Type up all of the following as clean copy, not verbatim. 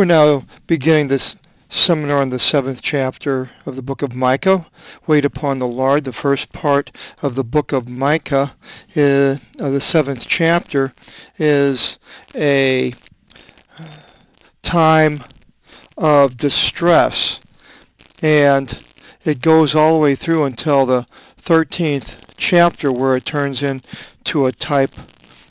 We're now beginning this seminar on the 7th chapter of the book of Micah. Wait upon the Lord. The first part of the book of Micah, of the 7th chapter, is a time of distress, and it goes all the way through until the 13th chapter, where it turns into a type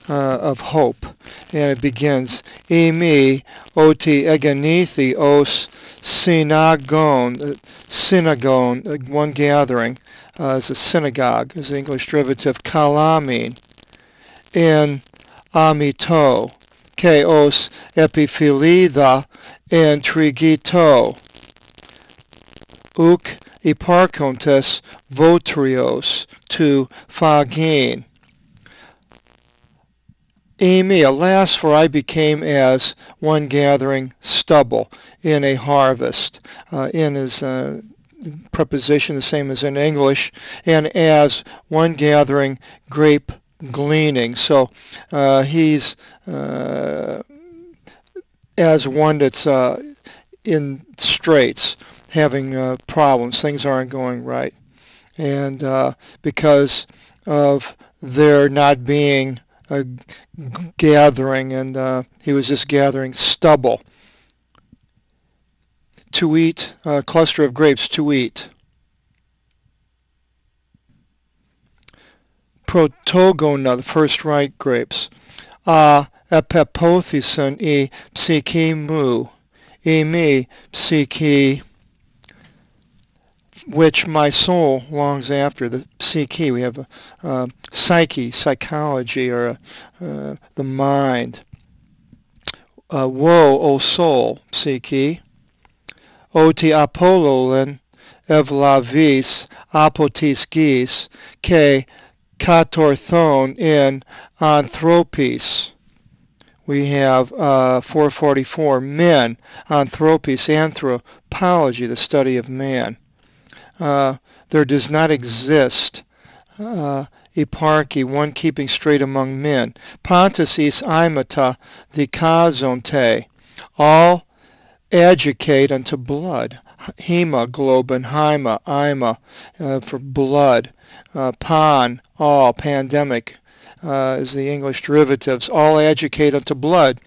of hope. And it begins, Emi oti eganithi os synagon, one gathering, is a synagogue, is the English derivative, kalamin, in amito, ke os epiphilida, and trigito, uk eparchontes votrios, to phagin. Emi, alas, for I became as one gathering stubble in a harvest. In is preposition the same as in English, and as one gathering grape gleaning. So he's as one that's in straits, having problems. Things aren't going right. And because of there not being a gathering, and he was just gathering stubble to eat, a cluster of grapes to eat. Protogona, the first ripe grapes. Epepothison e psyche mu, e me psyche, which my soul longs after, the psyche. We have a psyche, psychology, or the mind. Woe, O soul, psyche. Oti apololin evlavis apotis gis, ke katorthon in anthropis. We have 444, men, anthropis, anthropology, the study of man. There does not exist eparchy, one keeping straight among men. Pontus is imata dikazonte, all adjudicate unto blood. Hemoglobin, ima, for blood. Pan, all, pandemic, is the English derivatives, all adjudicate unto blood.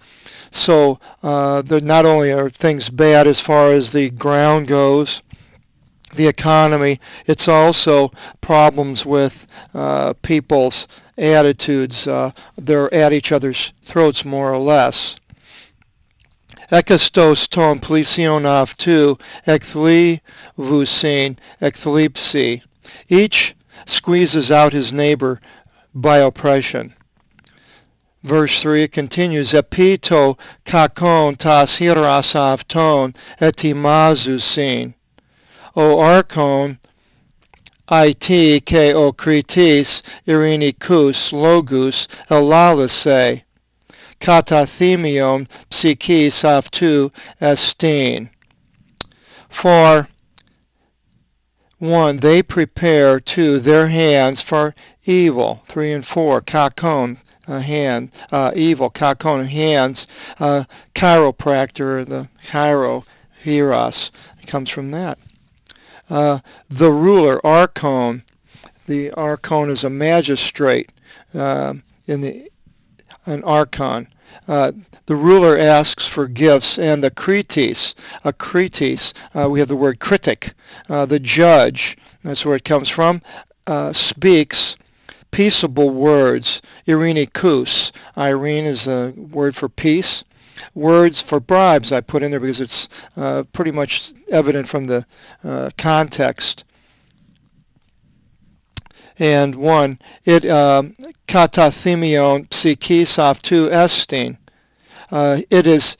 So not only are things bad as far as the ground goes, the economy, it's also problems with people's attitudes. They're at each other's throats, more or less. Ekastos ton plision av tu ekthlivusin ekthlipsi. Each squeezes out his neighbor by oppression. Verse 3, it continues, Epito kakon tas hiras avton etimazusin. O archon, it ke o kritis irinikus logus elalise, katathemion psychis avtu estin. For 1, they prepare 2 their hands for evil. 3 and 4, kakon, hand, evil, kakon, hands, chiropractor, the chiro, hieros, comes from that. The ruler, archon. The archon is a magistrate, an archon. The ruler asks for gifts, and the kritis, we have the word critic, the judge, that's where it comes from, speaks peaceable words. Irenikus, Irene is a word for peace. Words for bribes I put in there because it's pretty much evident from the context. And 1, it katathemion psychis avtu estin. It is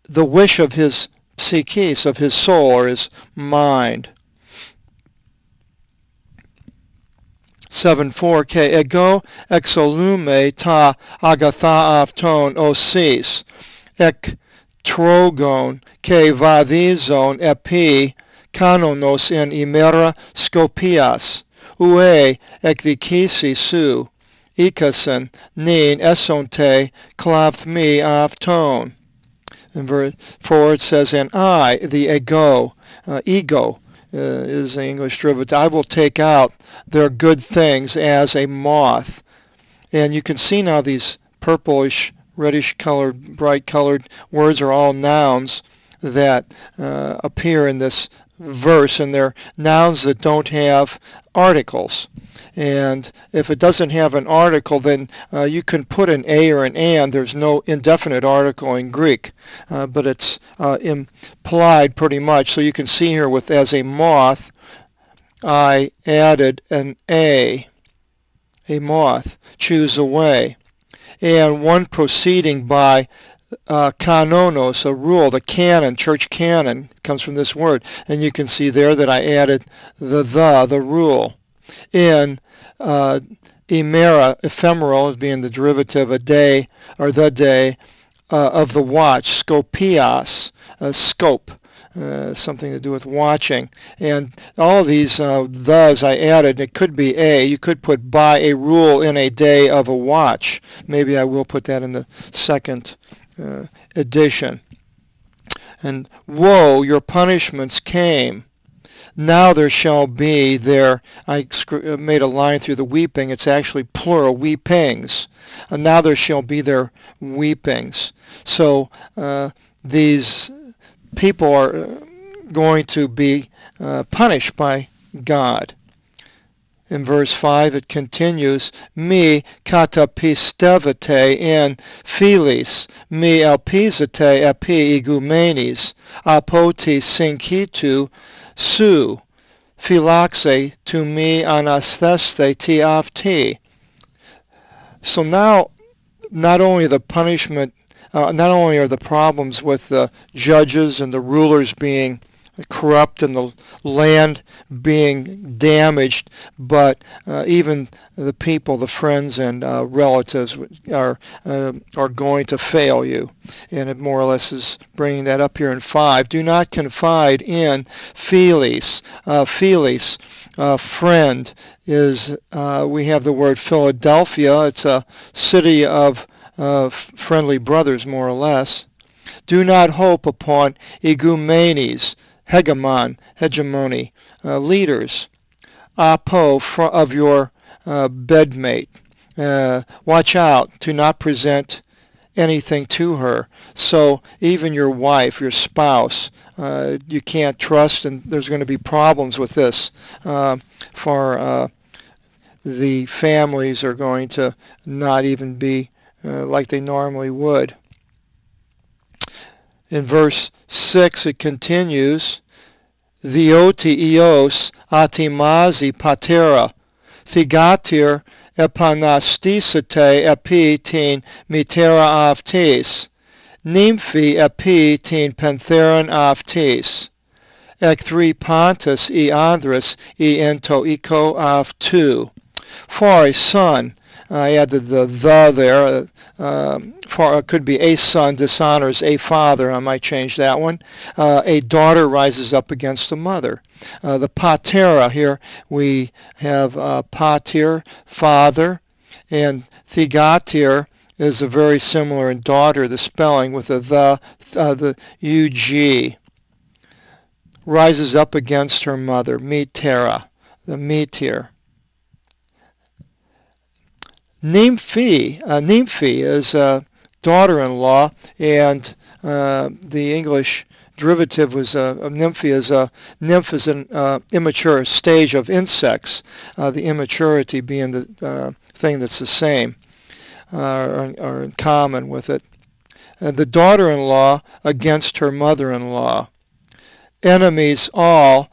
the wish of his psychis, of his soul or his mind. 7:4, ke ego exolume ta agatha avton osis. Ek trogon ke vadizon epi kanonos in imera scopias, ue ekdikisi su, ikasen nin esonte klavthmi avton. In verse 4 it says, and I, the ego, is the English derivative, I will take out their good things as a moth. And you can see now these purplish, reddish colored, bright colored words are all nouns that appear in this verse, and they're nouns that don't have articles. And if it doesn't have an article, then you can put an a or an and. There's no indefinite article in Greek, but it's implied pretty much. So you can see here with as a moth, I added an a moth, choose away. And one proceeding by kanonos, a rule, the canon, church canon, comes from this word. And you can see there that I added the rule. In ephemeral, as being the derivative, a day, or the day, of the watch, scopias, scope, something to do with watching. And all of these thes I added. It could be you could put by a rule in a day of a watch. Maybe I will put that in the second edition. And woe, your punishments came. Now there shall be there, I made a line through the weeping, it's actually plural, weepings. And now there shall be their weepings. So these people are going to be punished by God. In verse 5 it continues, me katapistevate in philis, me elpizate epi igumenes, apoti synkitu su, philaxe to me anastheste ti afti. So now, not only the punishment, not only are the problems with the judges and the rulers being corrupt and the land being damaged, but even the people, the friends and relatives are going to fail you. And it more or less is bringing that up here in 5. Do not confide in philis. Philis, friend, is, we have the word Philadelphia. It's a city of friendly brothers, more or less. Do not hope upon igumenes, hegemony, leaders, apo, of your bedmate. Watch out to not present anything to her. So even your wife, your spouse, you can't trust, and there's going to be problems with this. For the families are going to not even be like they normally would. In verse 6 it continues, Theoti eos atimazi patera, thigatir epanastisate epi tin mitera aftes, nymphi epi tin pantheron aftes, ek 3 pontus e andres e ento eco aftu. For a son, I added the there, for it could be a son dishonors a father. I might change that one. A daughter rises up against a mother. The patera here, we have pater, father, and thigatir is a very similar in daughter, the spelling with the UG. Rises up against her mother, mitera, the meteor. Nymphi is daughter-in-law, and the English derivative was nymphi is nymph is an immature stage of insects, the immaturity being the thing that's the same or in common with it. The daughter-in-law against her mother-in-law. Enemies all,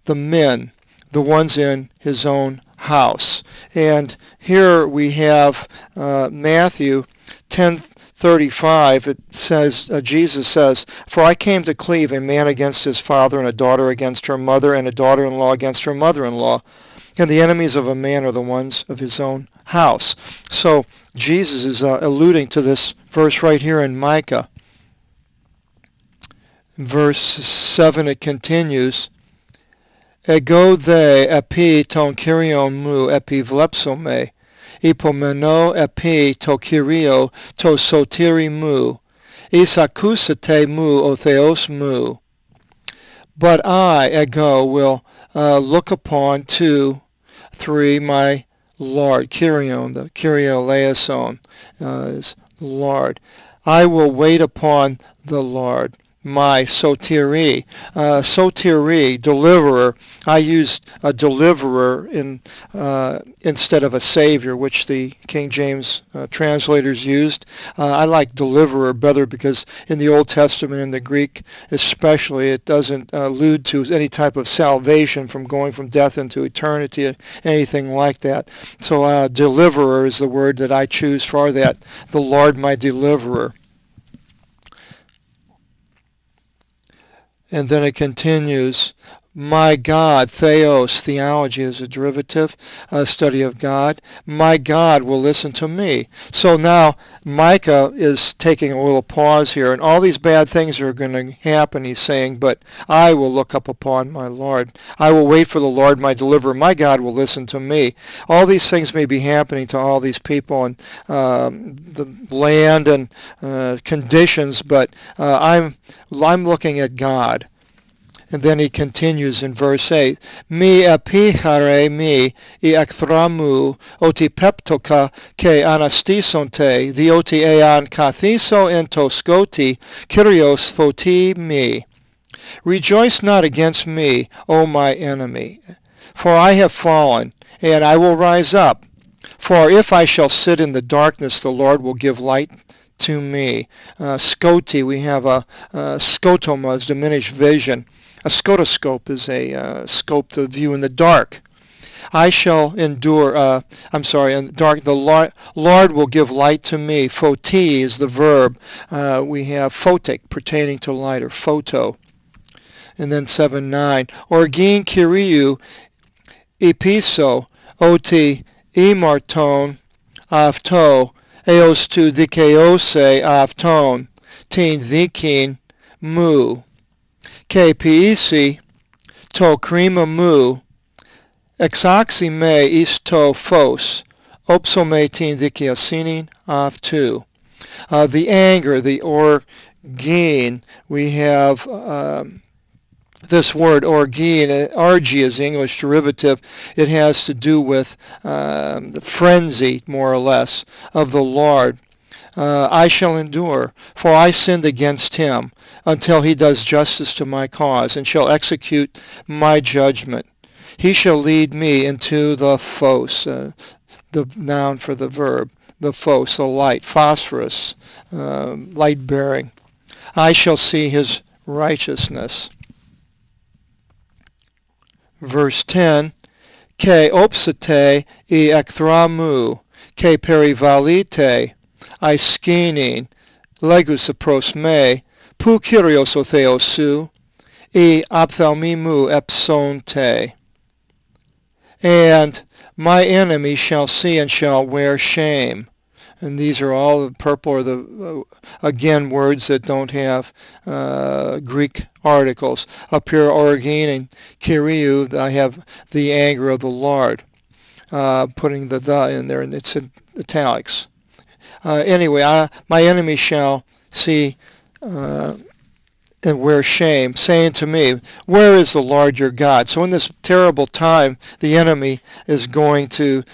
the men, the ones in his own house. And here we have Matthew 10:35. It says, Jesus says, for I came to cleave a man against his father, and a daughter against her mother, and a daughter-in-law against her mother-in-law. And the enemies of a man are the ones of his own house. So Jesus is alluding to this verse right here in Micah. In verse 7 it continues, Ego the epi ton kyrion mu epi vlepsome, ipomeno epi to kyrio to sotiri mu, Isakusate mu o theos mu. But I, ego, will look upon 2, 3, my Lord. Kyrion, the Kyrieleison is Lord. I will wait upon the Lord. My sotiri. Sotiri, deliverer. I used a deliverer instead of a savior, which the King James translators used. I like deliverer better because in the Old Testament, in the Greek especially, it doesn't allude to any type of salvation from going from death into eternity or anything like that. So deliverer is the word that I choose for that. The Lord my deliverer. And then it continues, my God, theos, theology is a derivative, a study of God. My God will listen to me. So now Micah is taking a little pause here, and all these bad things are going to happen, he's saying, but I will look up upon my Lord. I will wait for the Lord, my deliverer. My God will listen to me. All these things may be happening to all these people and the land and conditions, but I'm looking at God. And then he continues in verse 8, Mi epihare mi I ekthramu oti peptoka ke anastisonte, the oti ean kathiso entoskoti, kyrios thoti mi. Rejoice not against me, O my enemy, for I have fallen, and I will rise up. For if I shall sit in the darkness, the Lord will give light to me. Scoti, we have a scotoma, is diminished vision. A scotoscope is a scope to view in the dark. I shall endure, in the dark, the Lord will give light to me. Photi is the verb. We have photic, pertaining to light, or photo. And then 7:9. Orgin Kyriou episo oti imarton avto eos tu dikeose avton tin dikin mu. Ke piisi to krima mu exoxi me isto phos opsome tin dikiasinin avtu. The anger, the orgin, we have this word orgin, argi is the English derivative. It has to do with the frenzy, more or less, of the Lord. I shall endure, for I sinned against him, until he does justice to my cause, and shall execute my judgment. He shall lead me into the phos, the noun for the verb, the phos, the light, phosphorus, light-bearing. I shall see his righteousness. Verse 10, Ke opsate I ekthramu, ke perivalite, I skinin, legus pros me, pu kyrios o theosu, I ophthalmimu epsonte. And my enemy shall see and shall wear shame. And these are all the purple, or the, again, words that don't have Greek articles. Up here, origin and Kyriou, I have the anger of the Lord, putting the in there, and it's in italics. Anyway, my enemy shall see and wear shame, saying to me, where is the Lord your God? So in this terrible time, the enemy is going to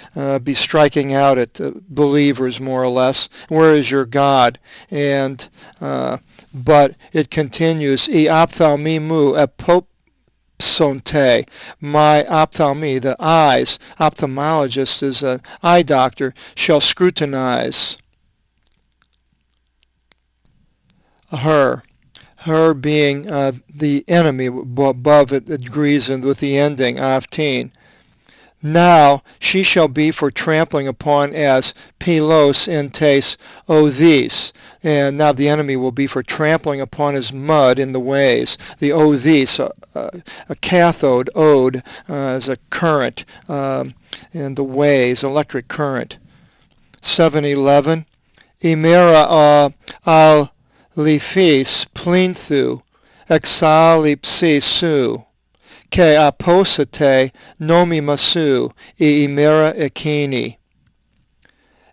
be striking out at believers, more or less. Where is your God? And but it continues, I ophthalmimu epopsonte, my ophthalmi, the eyes, ophthalmologist is an eye doctor, shall scrutinize her being the enemy above it agrees with the ending, aftin. Now she shall be for trampling upon as pilos entes odhes. And now the enemy will be for trampling upon as mud in the ways. The odhes, a cathode, ode, is a current in the ways, electric current. 7:11. Imera al Lifis plinthu exalipsi su, ke apostate nomi masu I imera ekini.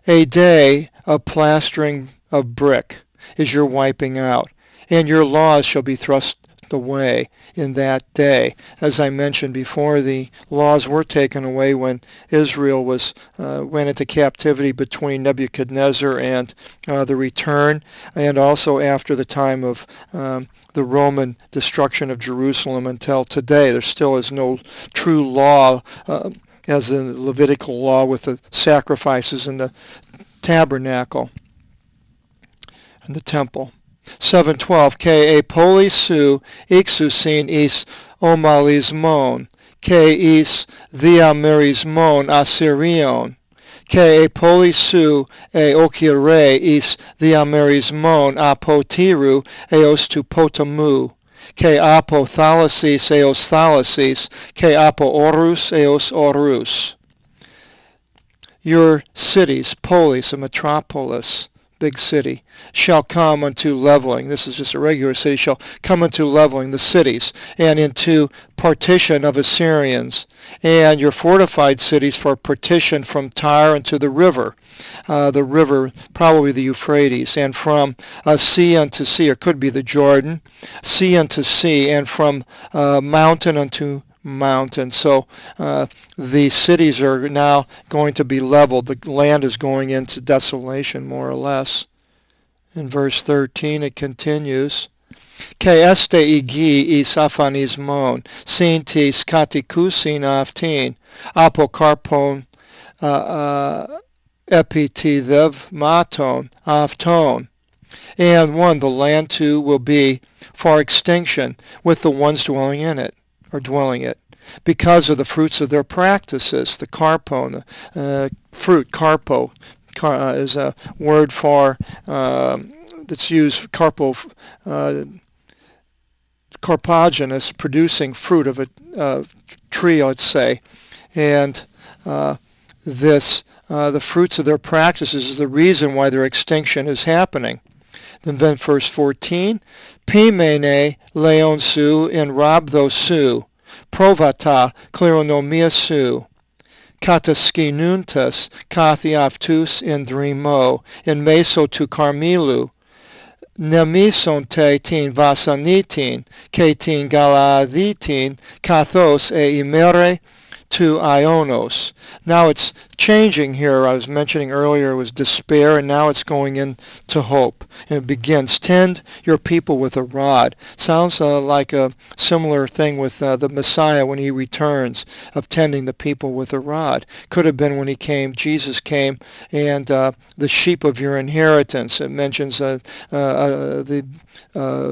A day of plastering of brick. is your wiping out, and your laws shall be thrust away in that day. As I mentioned before, the laws were taken away when Israel went into captivity between Nebuchadnezzar and the return, and also after the time of the Roman destruction of Jerusalem until today. There still is no true law as the Levitical law with the sacrifices in the tabernacle and the temple. 7:12 Ke polis su ixusin is omalismon, ke is diamerismon Assyrion, ke polis su okire is diamerismon apotiru eos tu potamu, ke apo thalasis eos thalasis, ke apo orus eos orus. Your cities, polis, a metropolis, big city, shall come unto leveling. This is just a regular city, shall come unto leveling, the cities, and into partition of Assyrians, and your fortified cities for partition from Tyre unto the river, probably the Euphrates, and from sea unto sea, or could be the Jordan, sea unto sea, and from mountain unto mountain. So the cities are now going to be leveled. The land is going into desolation, more or less. In verse 13 it continues, Ke este igi is aphanismon, sintis katikusin aftin, apokarpon epitithev maton afton. And one, the land too will be for extinction with the ones dwelling in it, or dwelling it, because of the fruits of their practices. The carpon, fruit, carpo, is a word for that's used, carpogenous, producing fruit of a tree, let's say, and the fruits of their practices is the reason why their extinction is happening. Then verse 14, Pimene leon su in rabtho su, provata kleronomia su, kataskinuntas kathiaftus in drimo, in meso tu carmilu, nemisonte tin vasanitin, ketin galaditin, kathos e imere to Ionos. Now it's changing here. I was mentioning earlier it was despair, and now it's going into hope. And it begins, tend your people with a rod. Sounds like a similar thing with the Messiah when he returns, of tending the people with a rod. Could have been when he came, Jesus came, and the sheep of your inheritance. It mentions the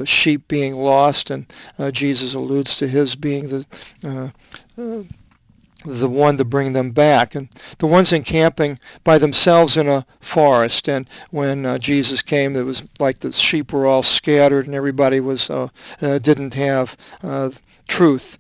sheep being lost, and Jesus alludes to his being the one to bring them back, and the ones encamping by themselves in a forest. And when Jesus came, it was like the sheep were all scattered, and everybody was didn't have truth.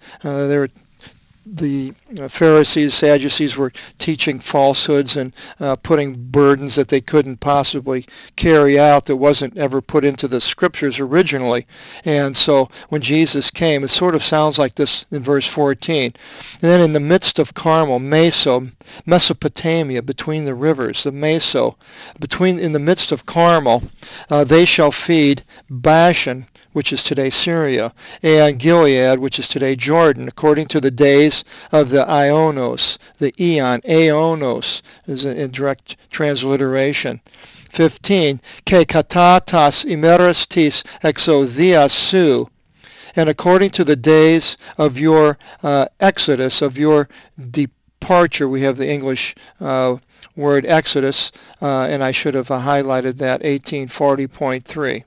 The Pharisees, Sadducees were teaching falsehoods and putting burdens that they couldn't possibly carry out, that wasn't ever put into the scriptures originally. And so when Jesus came, it sort of sounds like this in verse 14. And then in the midst of Carmel, Mesopotamia, between the rivers, in the midst of Carmel, they shall feed Bashan, which is today Syria, and Gilead, which is today Jordan, according to the days of the Ionos. The Eon, Aeonos, is in direct transliteration. 15, Ke katatas imerestis exodias su, and according to the days of your exodus, of your departure. We have the English word exodus, and I should have highlighted that, 1840.3.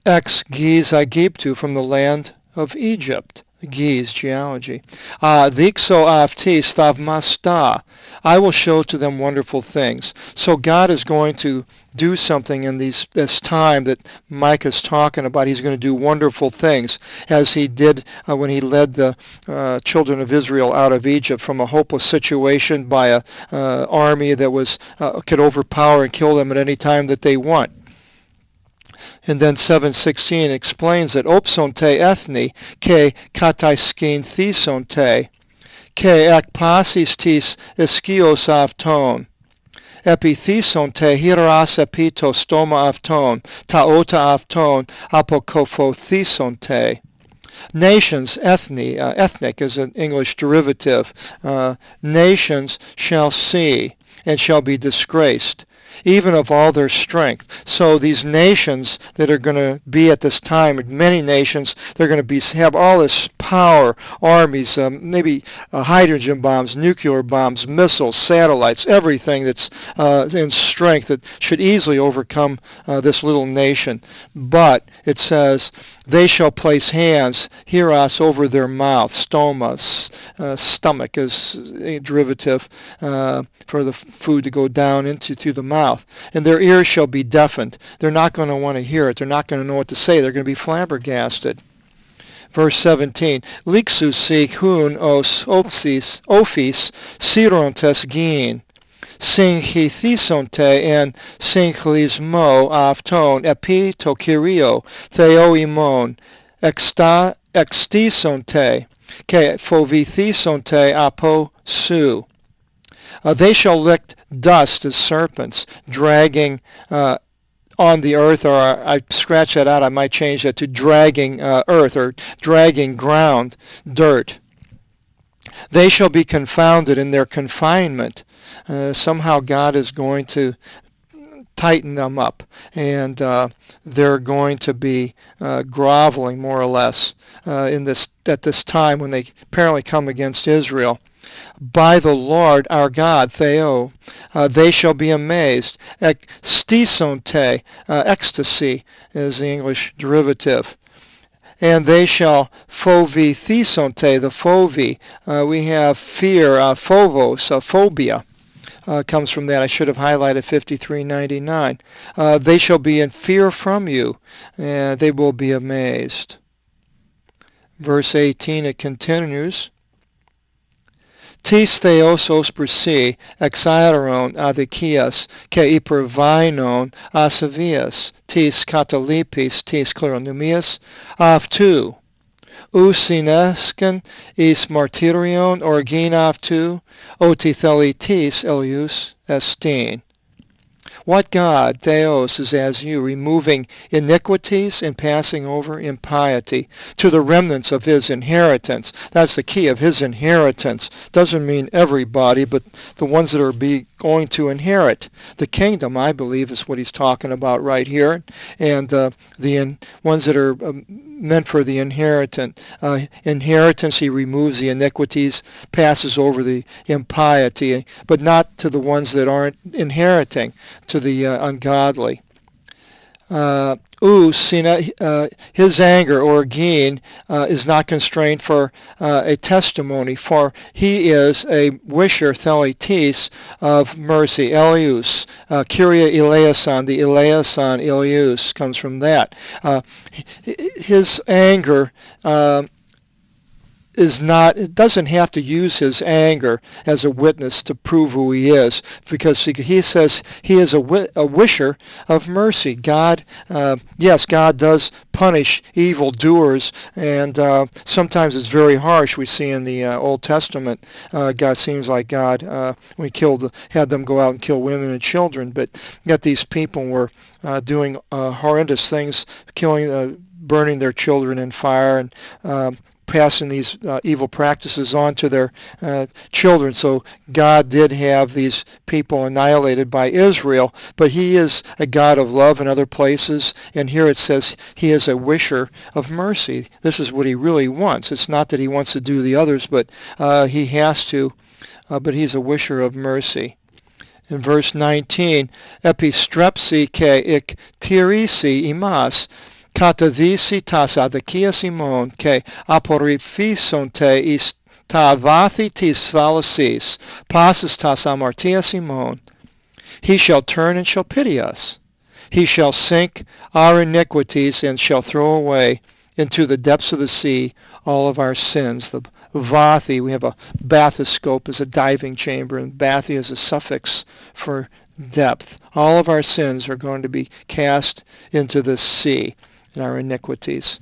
Ex Giz Aegyptu, from the land of Egypt. Giz, geology. Dixo afti stavmasta. I will show to them wonderful things. So God is going to do something in this time that Micah is talking about. He's going to do wonderful things, as he did when he led the children of Israel out of Egypt from a hopeless situation by an army that could overpower and kill them at any time that they want. And then 7:16 explains that opsonte ethni ke kataiskin thesonte ke ekpasis tis iskios afton epithison te hiras epito stoma afton, taota afton, apokophotison te. Nations, ethnic is an English derivative. Nations shall see and shall be disgraced, even of all their strength. So these nations that are going to be at this time, many nations, they're going to have all this power, armies, maybe hydrogen bombs, nuclear bombs, missiles, satellites, everything that's in strength that should easily overcome this little nation. But it says, they shall place hands, hieros, over their mouth, stomas, stomach is a derivative for the food to go down into through the mouth. And their ears shall be deafened. They're not going to want to hear it. They're not going to know what to say. They're going to be flabbergasted. Verse 17, Lixus si hun os ophis sirontes gin, synchithesonte and synchlismo afton epi to kyrio theoimon extisonte ke phovithesonte apo su. They shall lick dust as serpents, dragging on the earth, or I scratch that out, I might change that to dragging earth or dragging ground, dirt. They shall be confounded in their confinement. Somehow God is going to tighten them up, and they're going to be groveling more or less at this time when they apparently come against Israel. By the Lord our God, Theo, they shall be amazed. Ekstisonte, ecstasy is the English derivative. And they shall phobithesonte, the phovi. We have fear, phobos, phobia. Comes from that. I should have highlighted 5399. They shall be in fear from you, and they will be amazed. Verse 18, it continues. Tis theosos persi exaeron adikias ke hypervainon asavias, tis catalipis, tis kleronumias, aftu. Usinesken is martyrion orgin aftu, otithelitis elius estin. What God, Theos, is as you, removing iniquities and passing over impiety to the remnants of his inheritance. That's the key of his inheritance. Doesn't mean everybody, but the ones that are going to inherit the kingdom, I believe, is what he's talking about right here. And the ones that are meant for the inheritance, he removes the iniquities, passes over the impiety, but not to the ones that aren't inheriting, to the ungodly. His anger or gain is not constrained for a testimony, for he is a wisher thelitis of mercy, Elius, Kyria eleison, the eleison Elius comes from that. His anger is not, it doesn't have to use his anger as a witness to prove who he is, because he says he is a wisher of mercy. God, yes, God does punish evildoers, and sometimes it's very harsh. We see in the Old Testament, God seems like God, when he had them go out and kill women and children, but yet these people were doing horrendous things, killing, burning their children in fire, and passing these evil practices on to their children. So God did have these people annihilated by Israel, but he is a God of love in other places, and here it says he is a wisher of mercy. This is what he really wants. It's not that he wants to do the others, but he has to, but he's a wisher of mercy. In verse 19, epistrepsi ke ik tirisi imas, Katadisi tas adakias imon, ke aporifisonte is ta vathi tis thalasis, passes tas amartias imon. He shall turn and shall pity us. He shall sink our iniquities and shall throw away into the depths of the sea all of our sins. The vathi, we have a bathoscope as a diving chamber, and bathi is a suffix for depth. All of our sins are going to be cast into the sea, and our iniquities.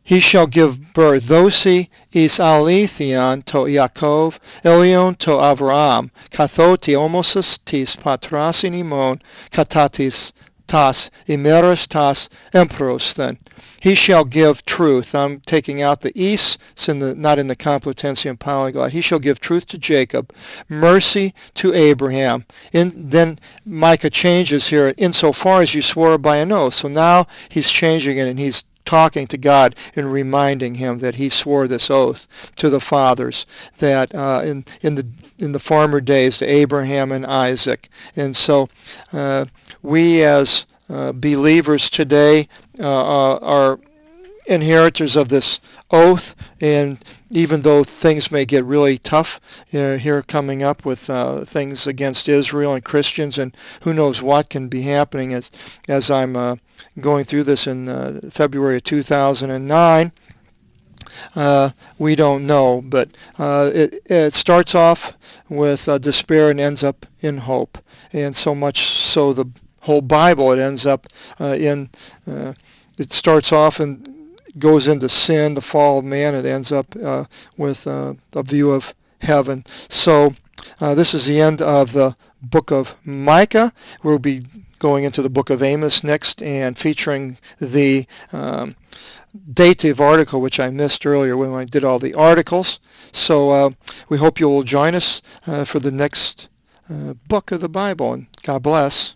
He shall give birth. Dosi is aletheon to Yaakov, Elion to Avraham, kathoti homosis tis patrasin imon, katatis tas, imeris tas, emperos then. He shall give truth. I'm taking out the is, it's not in the Complutensian Polyglot. He shall give truth to Jacob, mercy to Abraham. Then Micah changes here, insofar as you swore by an oath. So now he's changing it, and he's talking to God and reminding him that he swore this oath to the fathers, that in the former days to Abraham and Isaac. And so we as believers today are inheritors of this oath, and even though things may get really tough here coming up with things against Israel and Christians, and who knows what can be happening as I'm going through this in February of 2009, we don't know, but it starts off with despair and ends up in hope, and so much so the whole Bible, it ends up it starts off and goes into sin, the fall of man. It ends up with a view of heaven. So this is the end of the book of Micah. We'll be going into the book of Amos next, and featuring the dative article, which I missed earlier when I did all the articles. So we hope you will join us for the next book of the Bible, and God bless.